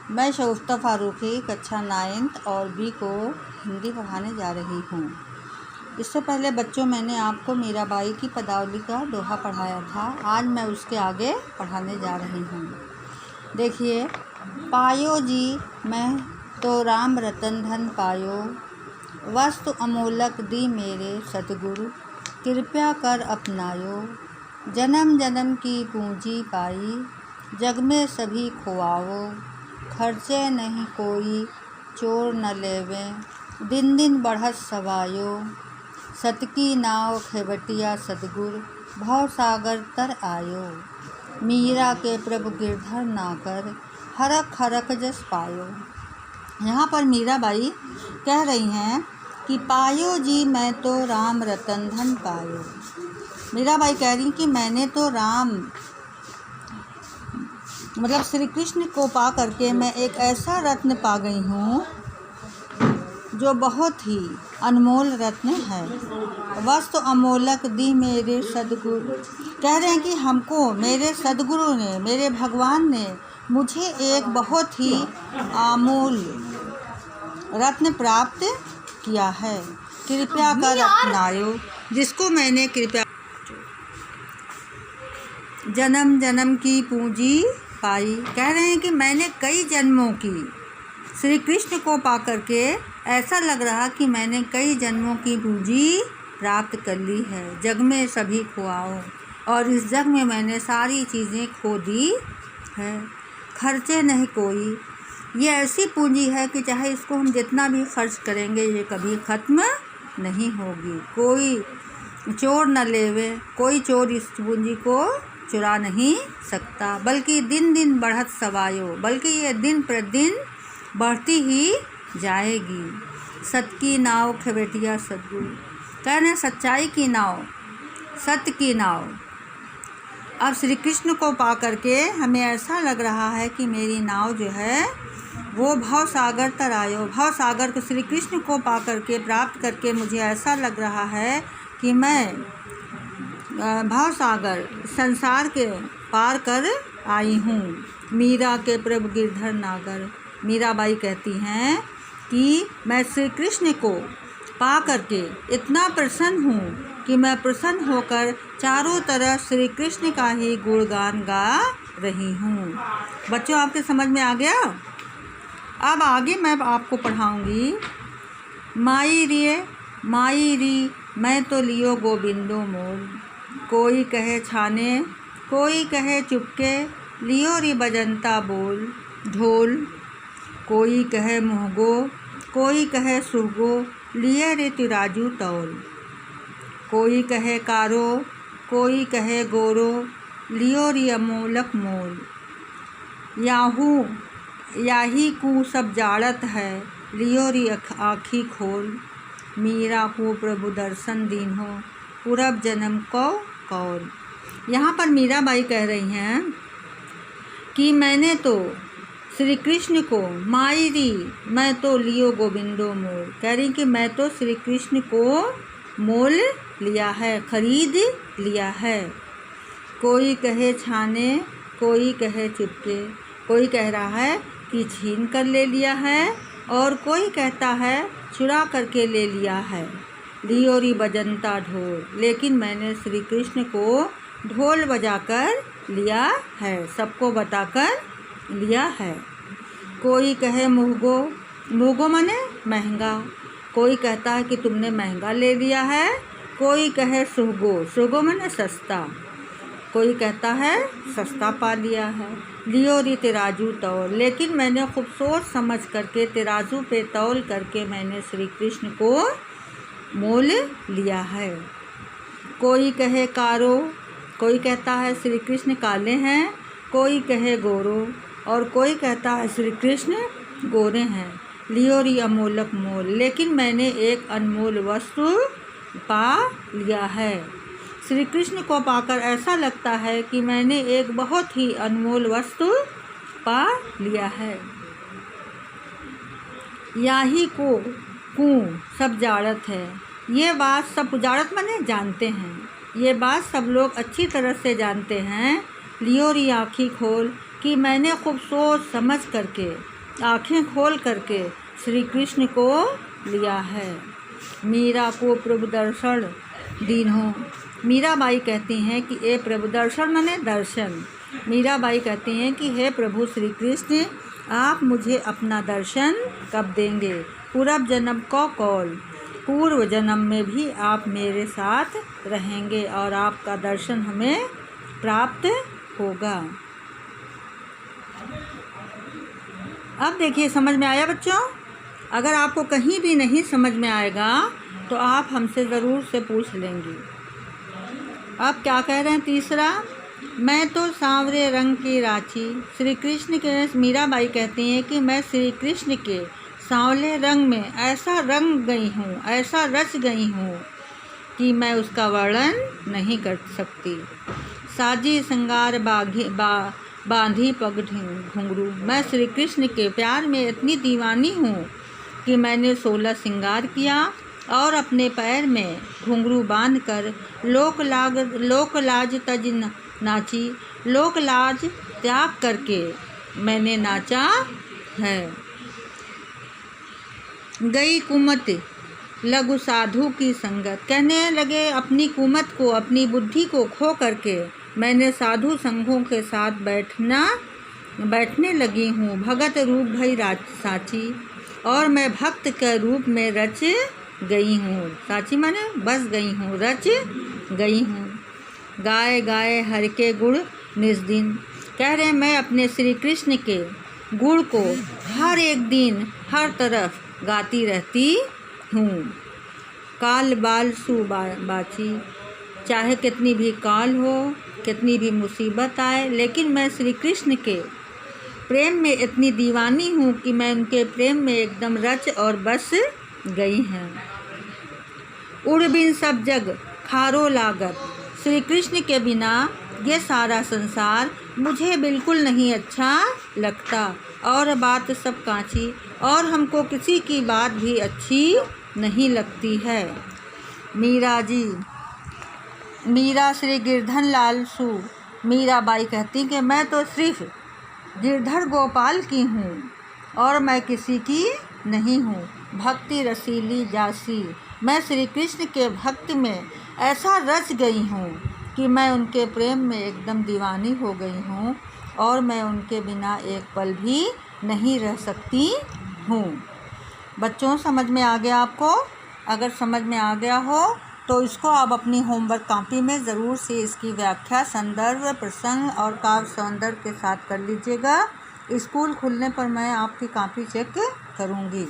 मैं शगुफ्ता फारूकी कक्षा 9th और बी को हिंदी पढ़ाने जा रही हूँ। इससे पहले बच्चों मैंने आपको मीराबाई की पदावली का दोहा पढ़ाया था। आज मैं उसके आगे पढ़ाने जा रही हूँ। देखिए, पायो जी मैं तो राम रतन धन पायो, वस्तु अमोलक दी मेरे सतगुरु, कृपया कर अपनायो, जन्म जन्म की पूंजी पाई, जग में सभी खुआओ, खर्चे नहीं कोई चोर न लेवे, दिन दिन बढ़त सवायो, सतकी नाव खेवटिया सतगुर, भव सागर तर आयो, मीरा के प्रभु गिरधर नाकर, हरख हरख जस पायो। यहाँ पर मीराबाई कह रही हैं कि पायो जी मैं तो राम रतन धन पायो। मीराबाई कह रही कि मैंने तो राम मतलब श्री कृष्ण को पा करके मैं एक ऐसा रत्न पा गई हूँ जो बहुत ही अनमोल रत्न है। वस्तु अमोलक दी मेरे सदगुरु, कह रहे हैं कि हमको मेरे सदगुरु ने, मेरे भगवान ने मुझे एक बहुत ही अमूल रत्न प्राप्त किया है। कृपया कर अपनायो, जिसको मैंने कृपया जन्म जन्म की पूंजी पाई। कह रहे हैं कि मैंने कई जन्मों की श्री कृष्ण को पा करके ऐसा लग रहा कि मैंने कई जन्मों की पूंजी प्राप्त कर ली है। जग में सभी खुआओ, और इस जग में मैंने सारी चीज़ें खो दी है। खर्चे नहीं कोई, ये ऐसी पूंजी है कि चाहे इसको हम जितना भी खर्च करेंगे ये कभी ख़त्म नहीं होगी। कोई चोर न लेवे, कोई चोर इस पूंजी को चुरा नहीं सकता, बल्कि दिन दिन बढ़त सवायो, बल्कि ये दिन प्रतिदिन बढ़ती ही जाएगी। सत की नाव खेवटिया सतगुरु, कह रहे हैं सच्चाई की नाव, सत्य की नाव। अब श्री कृष्ण को पा करके हमें ऐसा लग रहा है कि मेरी नाव जो है वो भव सागर तर आयो। भव सागर को श्री कृष्ण को पा करके प्राप्त करके मुझे ऐसा लग रहा है कि मैं भव सागर संसार के पार कर आई हूँ। मीरा के प्रभु गिरधर नागर, मीराबाई कहती हैं कि मैं श्री कृष्ण को पा करके इतना प्रसन्न हूँ कि मैं प्रसन्न होकर चारों तरफ श्री कृष्ण का ही गुणगान गा रही हूँ। बच्चों, आपके समझ में आ गया? अब आगे मैं आपको पढ़ाऊँगी। माई री मैं तो लियो गोविंदो मोल, कोई कहे छाने कोई कहे चुपके, लियो री बजंता बोल ढोल, कोई कहे मुहगो कोई कहे सुहगो, लिए रे तिराजू तौल, कोई कहे कारो कोई कहे गोरो, लियो री अमोलक मोल, याही कू सब जाड़त है, लियो री आँखी खोल, मीरा को प्रभु दर्शन दीन्हो, पूरब जन्म को कौल। यहाँ पर मीराबाई कह रही हैं कि मैंने तो श्री कृष्ण को माई री मैं तो लियो गोविंदो मोल, कह रही कि मैं तो श्री कृष्ण को मोल लिया है, खरीद लिया है। कोई कहे छाने कोई कहे चुपके, कोई कह रहा है कि छीन कर ले लिया है और कोई कहता है चुरा करके ले लिया है। लियो री बजंता ढोल, लेकिन मैंने श्री कृष्ण को ढोल बजाकर लिया है, सबको बताकर लिया है। कोई कहे मुहगो माने महंगा, कोई कहता है कि तुमने महंगा ले लिया है। कोई कहे सुहगो माने सस्ता, कोई कहता है सस्ता पा लिया है। लियो री तिराजू तौल, लेकिन मैंने खूब सोच समझ करके तिराजू पे तौल करके मैंने श्री कृष्ण को मोल लिया है। कोई कहे कारो, कोई कहता है श्री कृष्ण काले हैं, कोई कहे गोरो, और कोई कहता है श्री कृष्ण गोरे हैं। लियो री अमोलक मोल, लेकिन मैंने एक अनमोल वस्तु पा लिया है। श्री कृष्ण को पाकर ऐसा लगता है कि मैंने एक बहुत ही अनमोल वस्तु पा लिया है। याही को सब जाड़त है, ये बात सब जाड़त माने जानते हैं, ये बात सब लोग अच्छी तरह से जानते हैं। लियो री आँखी खोल, कि मैंने खूब सोच समझ करके आँखें खोल करके श्री कृष्ण को लिया है। मीरा को प्रभु दर्शन दीन्हो। मीराबाई कहती हैं कि ए प्रभु, दर्शन माने दर्शन। मीराबाई कहती हैं कि हे प्रभु श्री कृष्ण, आप मुझे अपना दर्शन कब देंगे? पूर्व जन्म को कौल, पूर्व जन्म में भी आप मेरे साथ रहेंगे और आपका दर्शन हमें प्राप्त होगा। अब देखिए, समझ में आया बच्चों? अगर आपको कहीं भी नहीं समझ में आएगा तो आप हमसे ज़रूर से पूछ लेंगी। अब क्या कह रहे हैं तीसरा, मैं तो सांवरे रंग की रांची। श्री कृष्ण के मीराबाई कहती हैं कि मैं श्री कृष्ण के सांवले रंग में ऐसा रंग गई हूँ, ऐसा रच गई हूँ कि मैं उसका वर्णन नहीं कर सकती। साजी श्रृंगार बांधी पग घुंघरू। मैं श्री कृष्ण के प्यार में इतनी दीवानी हूँ कि मैंने 16 श्रृंगार किया और अपने पैर में घुंघरू बांधकर लोकलाज तज नाची। लोकलाज त्याग करके मैंने नाचा है। गई कुमत लघु साधु की संगत। कहने लगे अपनी कुमत को, अपनी बुद्धि को खो करके मैंने साधु संघों के साथ बैठने लगी हूँ। भगत रूप भई साची, और मैं भक्त के रूप में रच गई हूँ। साची माने बस गई हूँ, रच गई हूँ। गाए गाए हर के गुण निज दिन। कह रहे मैं अपने श्री कृष्ण के गुण को हर एक दिन हर तरफ गाती रहती हूँ। काल बाल बाची, चाहे कितनी भी काल हो, कितनी भी मुसीबत आए, लेकिन मैं श्री कृष्ण के प्रेम में इतनी दीवानी हूँ कि मैं उनके प्रेम में एकदम रच और बस गई हैं। उड़ बिन सब जग खारो लागत। श्री कृष्ण के बिना ये सारा संसार मुझे बिल्कुल नहीं अच्छा लगता, और बात सब कांची, और हमको किसी की बात भी अच्छी नहीं लगती है। मीरा जी, मीरा श्री गिरधर लाल सु। मीराबाई कहती कि मैं तो सिर्फ गिरधर गोपाल की हूँ और मैं किसी की नहीं हूँ। भक्ति रसीली जासी। मैं श्री कृष्ण के भक्त में ऐसा रच गई हूँ कि मैं उनके प्रेम में एकदम दीवानी हो गई हूँ और मैं उनके बिना एक पल भी नहीं रह सकती हूँ। बच्चों, समझ में आ गया आपको? अगर समझ में आ गया हो तो इसको आप अपनी होमवर्क कॉपी में ज़रूर से इसकी व्याख्या, संदर्भ, प्रसंग और काव्य सौंदर्य के साथ कर लीजिएगा। स्कूल खुलने पर मैं आपकी कॉपी चेक करूँगी।